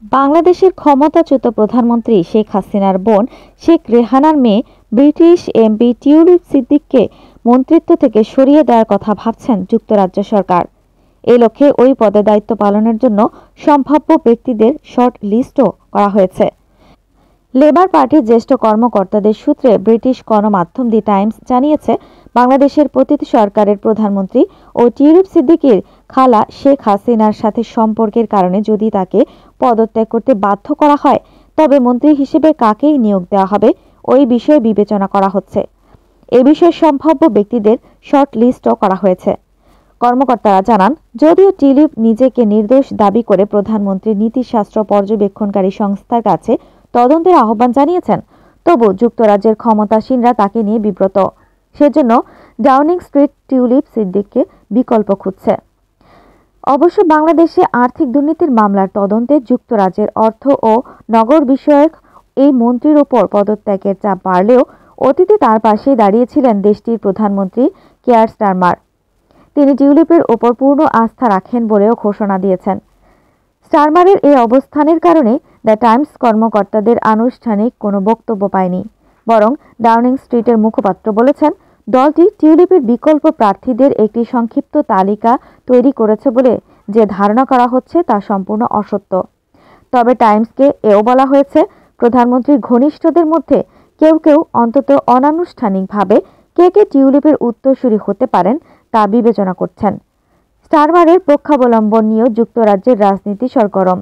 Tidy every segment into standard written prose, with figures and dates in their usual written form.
বাংলাদেশের ক্ষমতাচ্যুত প্রধানমন্ত্রী শেখ হাসিনার বোন শেখ রেহানার মেয়ে ব্রিটিশ এমপি টিউলিপ সিদ্দিককে মন্ত্রিত্ব থেকে সরিয়ে দেওয়ার কথা ভাবছেন যুক্তরাজ্য সরকার। এ লক্ষ্যে ওই পদে দায়িত্ব পালনের জন্য সম্ভাব্য ব্যক্তিদের শর্ট লিস্টও করা হয়েছে। লেবার পার্টির জ্যেষ্ঠ কর্মকর্তাদের সূত্রে ব্রিটিশ গণমাধ্যম দি টাইমস জানিয়েছে, বাংলাদেশের পতিত সরকারের প্রধানমন্ত্রী ও টিউলিপ সিদ্দিকীর খালা শেখ হাসিনার সাথে সম্পর্কের কারণে যদি তাকে পদত্যাগ করতে বাধ্য করা হয়, তবে মন্ত্রী হিসেবে কাকেই নিয়োগ দেওয়া হবে ওই বিষয়ে বিবেচনা করা হচ্ছে। এ বিষয়ে সম্ভাব্য ব্যক্তিদের শর্ট লিস্টও করা হয়েছে। কর্মকর্তারা জানান, যদিও টিউলিপ নিজেকে নির্দোষ দাবি করে প্রধানমন্ত্রীর নীতিশাস্ত্র পর্যবেক্ষণকারী সংস্থার কাছে তদন্তের আহ্বান জানিয়েছেন, তবু যুক্তরাজ্যের ক্ষমতাসীনরা তাকে নিয়ে বিব্রত। সেজন্য ডাউনিং স্ট্রিট টিউলিপ সিদ্দিককে বিকল্প খুঁজছে। অবশ্য বাংলাদেশে আর্থিক দুর্নীতির মামলার তদন্তে যুক্তরাজ্যের অর্থ ও নগর বিষয়ক এই মন্ত্রীর ওপর পদত্যাগের চাপ বাড়লেও অতীতে তার পাশেই দাঁড়িয়েছিলেন দেশটির প্রধানমন্ত্রী কিয়ার স্টারমার। তিনি টিউলিপের ওপর পূর্ণ আস্থা রাখেন বলেও ঘোষণা দিয়েছেন। স্টারমারের এই অবস্থানের কারণে দ্য টাইমস কর্মকর্তাদের আনুষ্ঠানিক কোনো বক্তব্য পায়নি, বরং ডাউনিং স্ট্রিটের মুখপাত্র বলেছেন, দলটি টিউলিপের বিকল্প প্রার্থীদের একটি সংক্ষিপ্ত তালিকা তৈরি করেছে বলে যে ধারণা করা হচ্ছে তা সম্পূর্ণ অসত্য। তবে টাইমসকে এও বলা হয়েছে, প্রধানমন্ত্রীর ঘনিষ্ঠদের মধ্যে কেউ কেউ অন্তত অনানুষ্ঠানিকভাবে কে টিউলিপের উত্তরসূরি হতে পারেন তা বিবেচনা করছেন। স্টারমারের পক্ষাবলম্বন নিয়েও যুক্তরাজ্যের রাজনীতি সরগরম।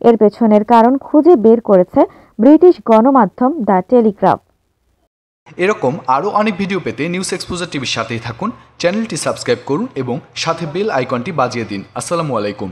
এর পেছনের কারণ খুঁজে বের করেছে ব্রিটিশ গণমাধ্যম দ্য টেলিগ্রাফ। এরকম আরও অনেক ভিডিও পেতে নিউজ এক্সপোজার টিভির সাথেই থাকুন। চ্যানেলটি সাবস্ক্রাইব করুন এবং সাথে বেল আইকনটি বাজিয়ে দিন। আসসালামু আলাইকুম।